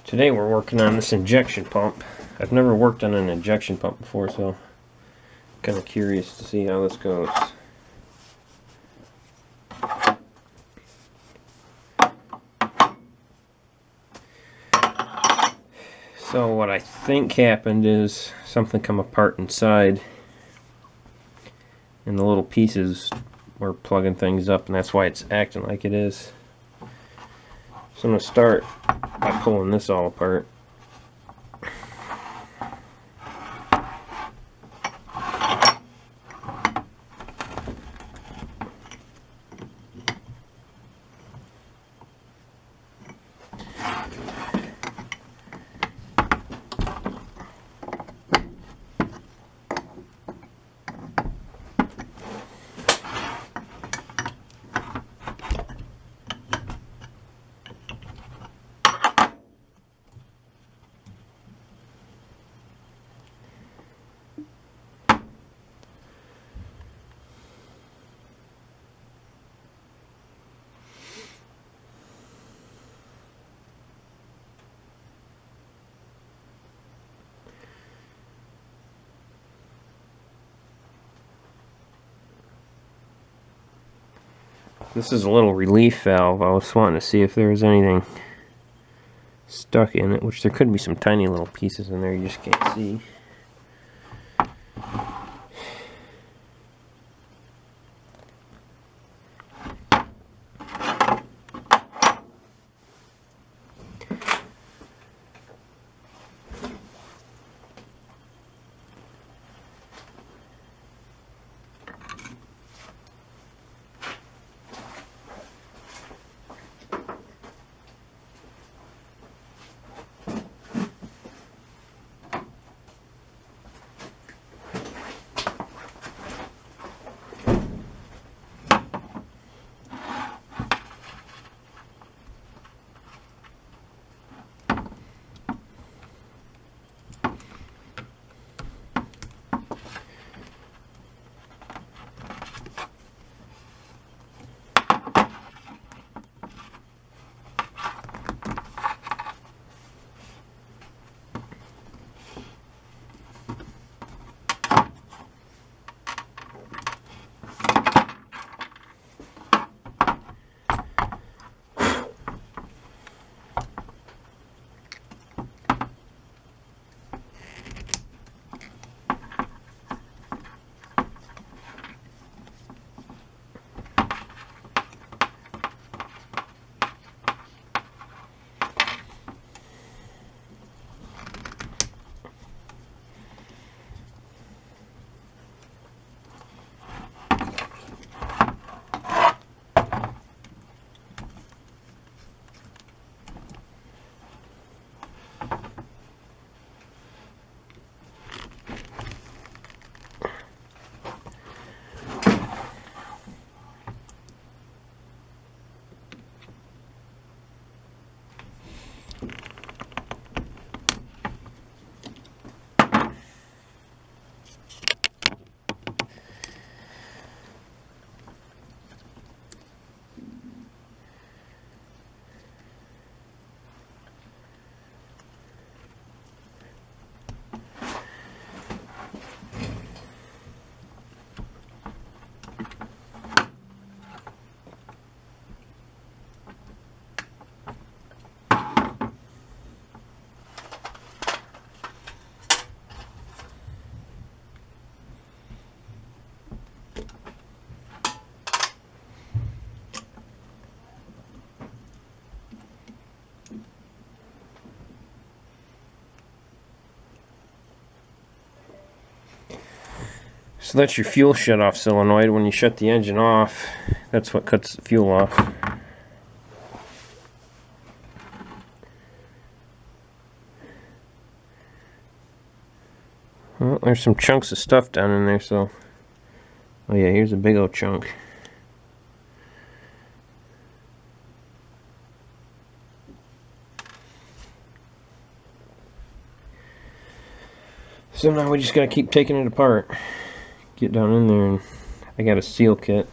Today we're working on this injection pump. I've never worked on an injection pump before, so I'm kind of curious to see how this goes. So what I think happened is something come apart inside and the little pieces were plugging things up, and that's why it's acting like it is. So I'm going to start by pulling this all apart. This is a little relief valve. I was wanting to see if there was anything stuck in it, which there could be some tiny little pieces in there you just can't see. So that's your fuel shut-off solenoid. When you shut the engine off, that's what cuts the fuel off. Well, there's some chunks of stuff down in there, so... Oh yeah, here's a big old chunk. So now we just gotta keep taking it apart. Get down in there, and I got a seal kit.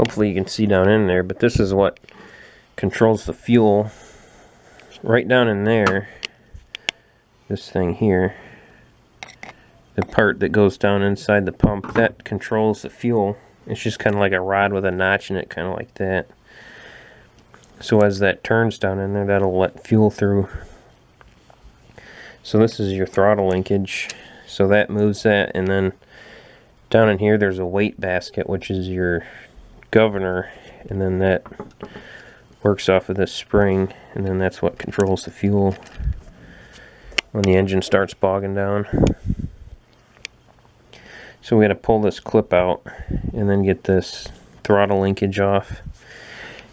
hopefully you can see down in there, but this is what controls the fuel. Right down in there, this thing here, the part that goes down inside the pump, that controls the fuel. It's just kind of like a rod with a notch in it, kind of like that. So as that turns down in there, that'll let fuel through. So this is your throttle linkage. So that moves that, and then down in here there's a weight basket, which is your governor, and then that works off of this spring, and then that's what controls the fuel when the engine starts bogging down. So we got to pull this clip out and then get this throttle linkage off,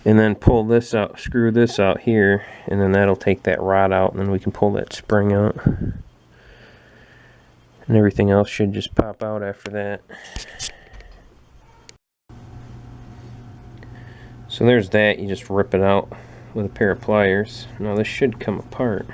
and then pull this out, screw this out here, and then that'll take that rod out, and then we can pull that spring out, and everything else should just pop out after that. So there's that. You just rip it out with a pair of pliers. Now this should come apart.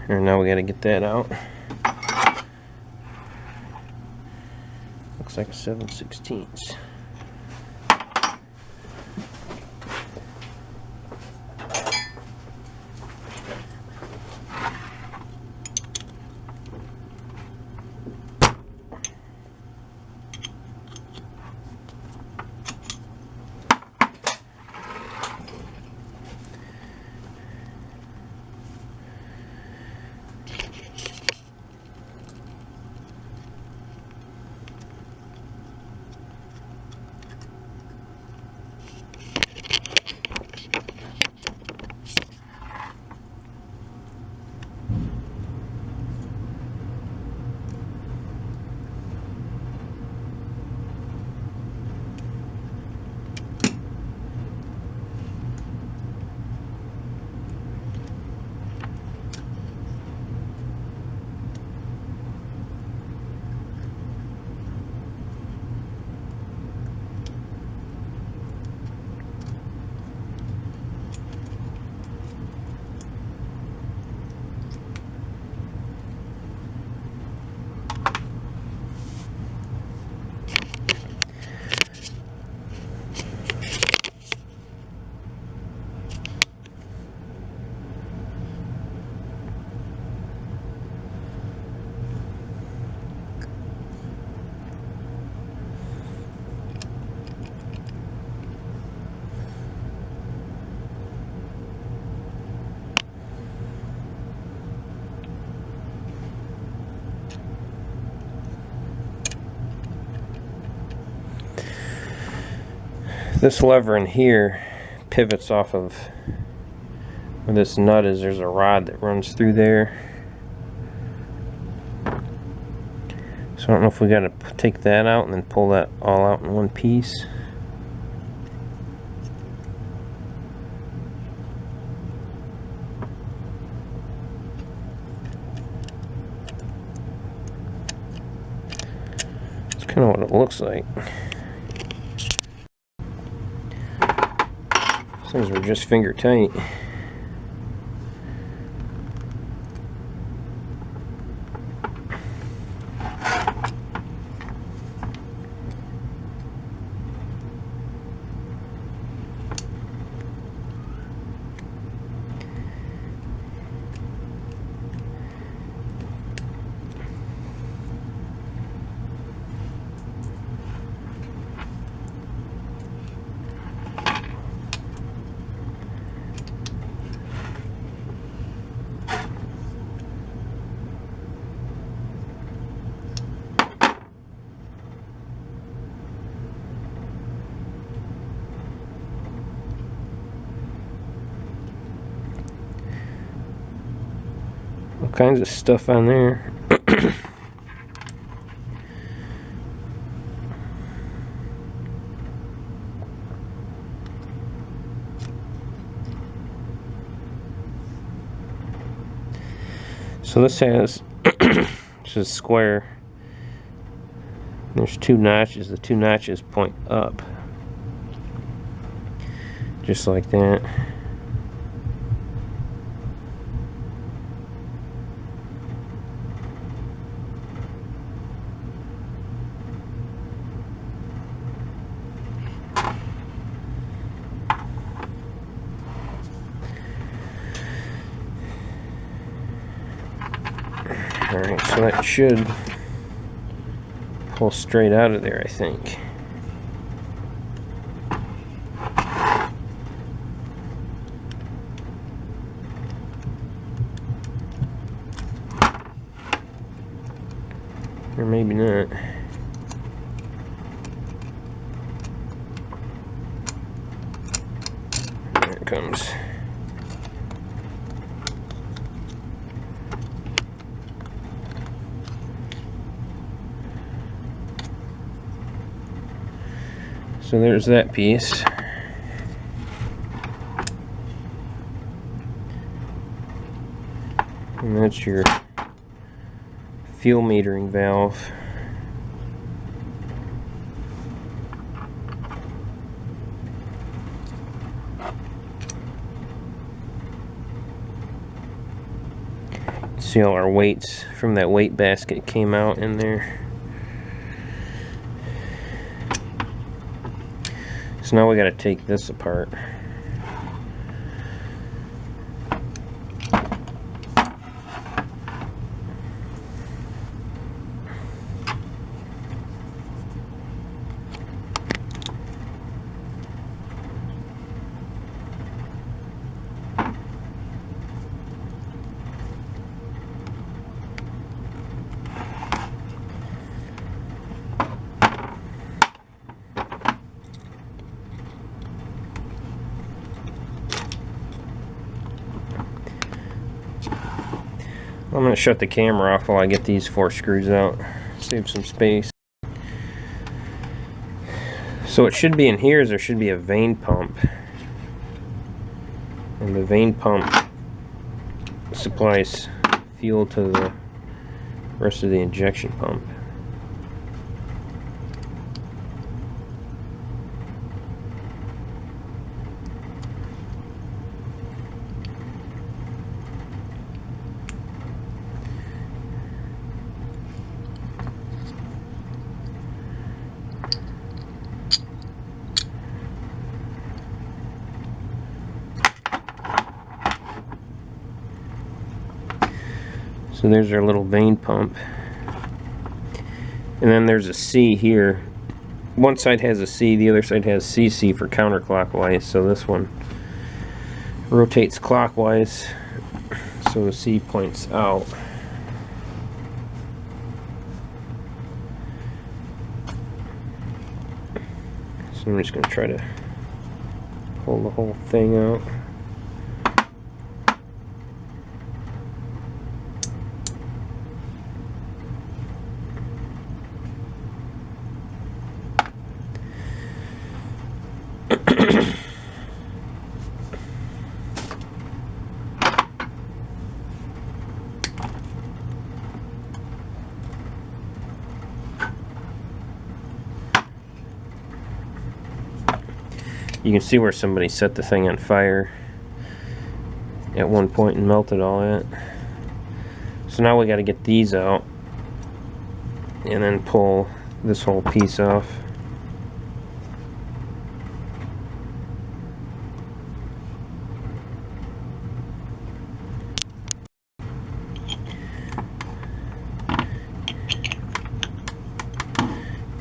And now we got to get that out. Looks like a 7/16. This lever in here pivots off of where this nut is. There's a rod that runs through there. So I don't know if we got to take that out and then pull that all out in one piece. That's kind of what it looks like. These were just finger tight. kinds of stuff on there. So this has, this is square. There's two notches. The two notches point up, just like that. Alright, so that should pull straight out of there, I think. Or maybe not. There it comes. So there's that piece. And that's your fuel metering valve. See all our weights from that weight basket came out in there. So now we got to take this apart. I'm going to shut the camera off while I get these 4 screws out, save some space. So what should be in here is there should be a vane pump, and the vane pump supplies fuel to the rest of the injection pump. So there's our little vane pump. And then there's a C here. One side has a C, the other side has CC for counterclockwise. So this one rotates clockwise, so the C points out. So I'm just going to try to pull the whole thing out. You can see where somebody set the thing on fire at one point and melted all that. So now we got to get these out and then pull this whole piece off.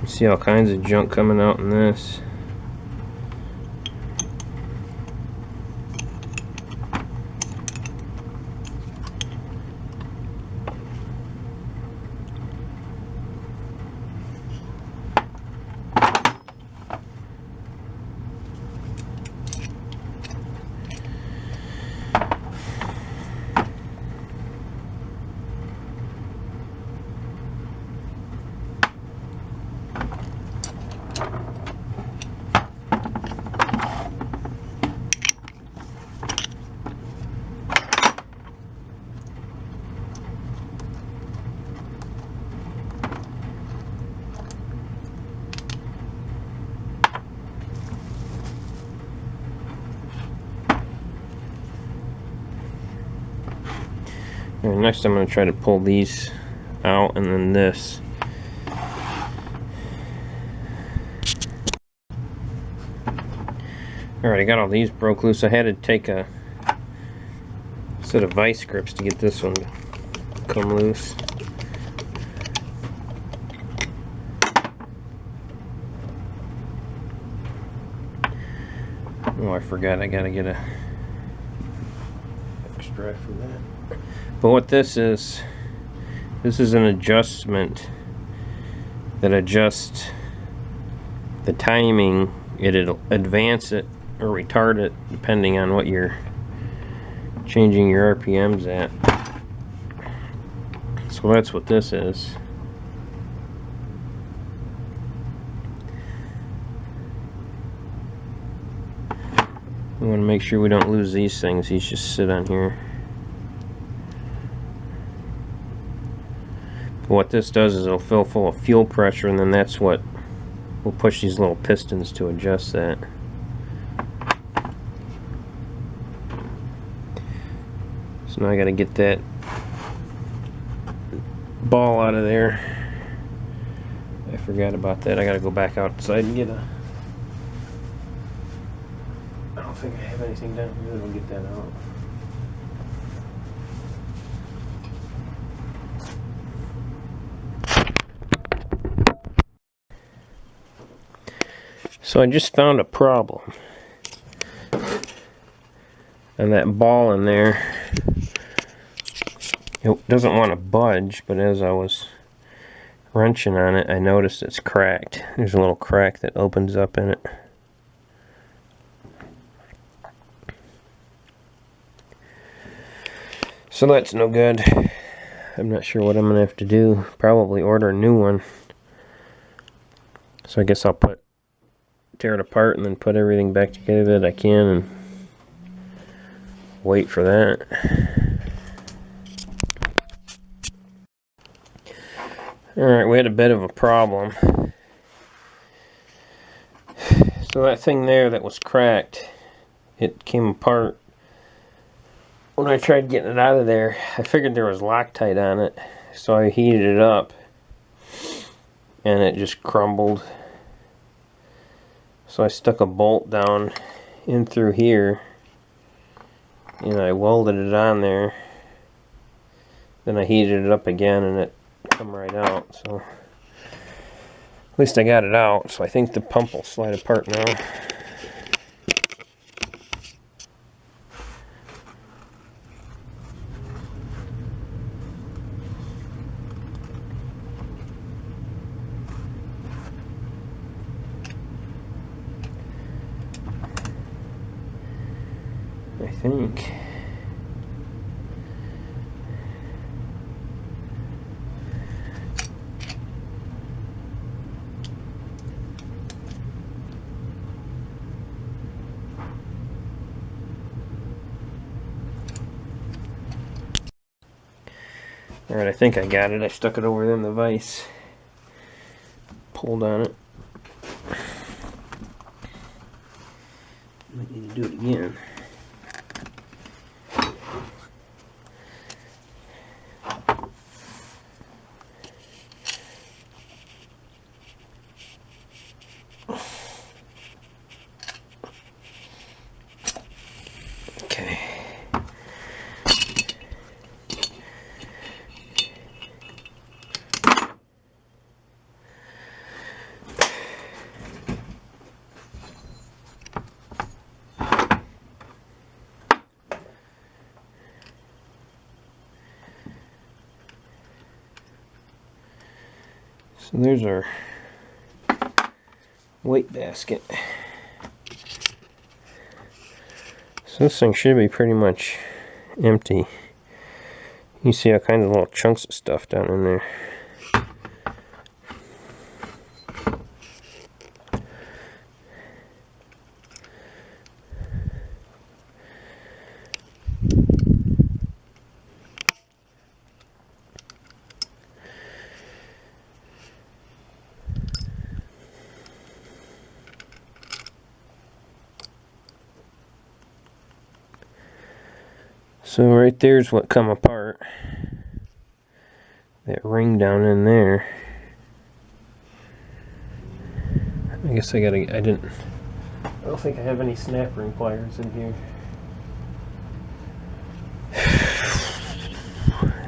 You see all kinds of junk coming out in this. Alright, next I'm going to try to pull these out, and then this. Alright, I got all these broke loose. I had to take a set of vice grips to get this one to come loose. Oh, I forgot, I gotta get a extra for that. But what this is an adjustment that adjusts the timing. It'll advance it or retard it depending on what you're changing your RPMs at. So that's what this is. We want to make sure we don't lose these things. These just sit on here. But what this does is it'll fill full of fuel pressure, and then that's what will push these little pistons to adjust that. So now I got to get that ball out of there. I forgot about that. I got to go back outside and get a... I don't think I have anything down here that'll get that out. So I just found a problem. And that ball in there, it doesn't want to budge, but as I was wrenching on it, I noticed it's cracked. There's a little crack that opens up in it. So that's no good. I'm not sure what I'm going to have to do. Probably order a new one. So I guess I'll tear it apart and then put everything back together that I can and wait for that. Alright, we had a bit of a problem. So that thing there that was cracked, it came apart. When I tried getting it out of there, I figured there was Loctite on it, so I heated it up and it just crumbled. So I stuck a bolt down in through here and I welded it on there. Then I heated it up again and it come right out. So at least I got it out, so I think the pump will slide apart now. I think. Alright, I think I got it. I stuck it over in the vise. Pulled on it. Might need to do it again. Okay. So there's our weight basket. So this thing should be pretty much empty. You see all kinds of little chunks of stuff down in there. So right there's what come apart. that ring down in there. I guess I don't think I have any snap ring pliers in here.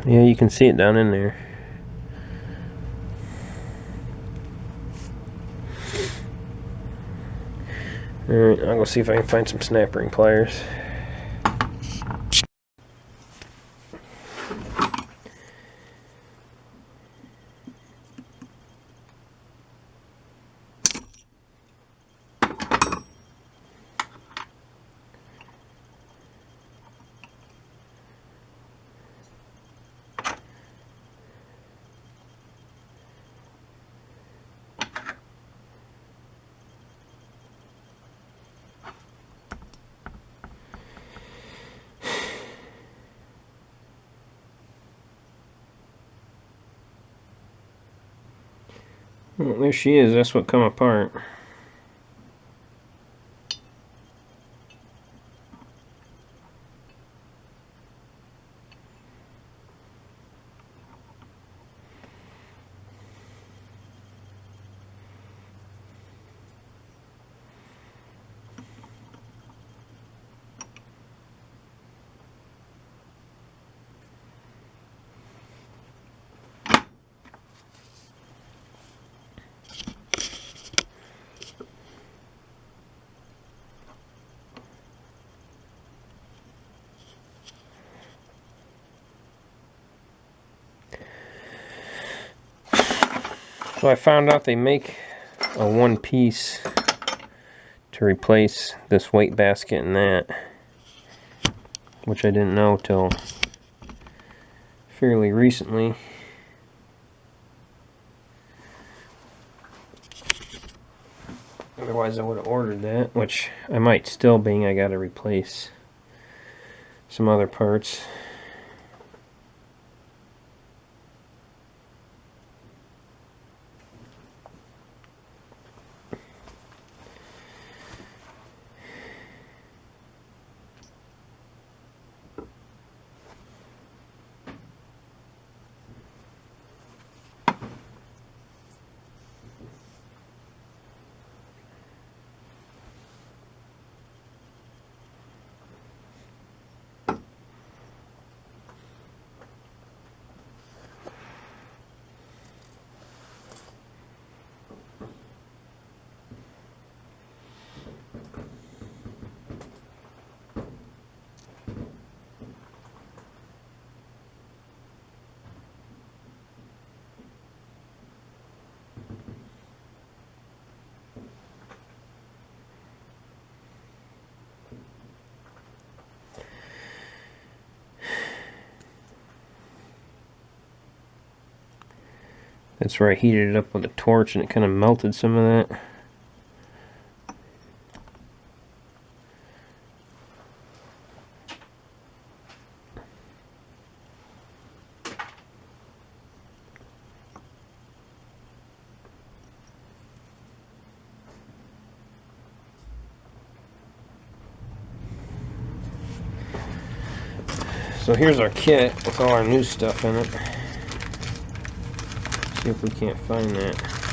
Yeah, you can see it down in there. Alright, I'll go see if I can find some snap ring pliers. Well, there she is. That's what come apart. So I found out they make a one piece to replace this weight basket and that, which I didn't know till fairly recently. Otherwise I would have ordered that, which I might still, being I gotta replace some other parts. That's where I heated it up with a torch and it kind of melted some of that. So here's our kit with all our new stuff in it. See if we can't find that.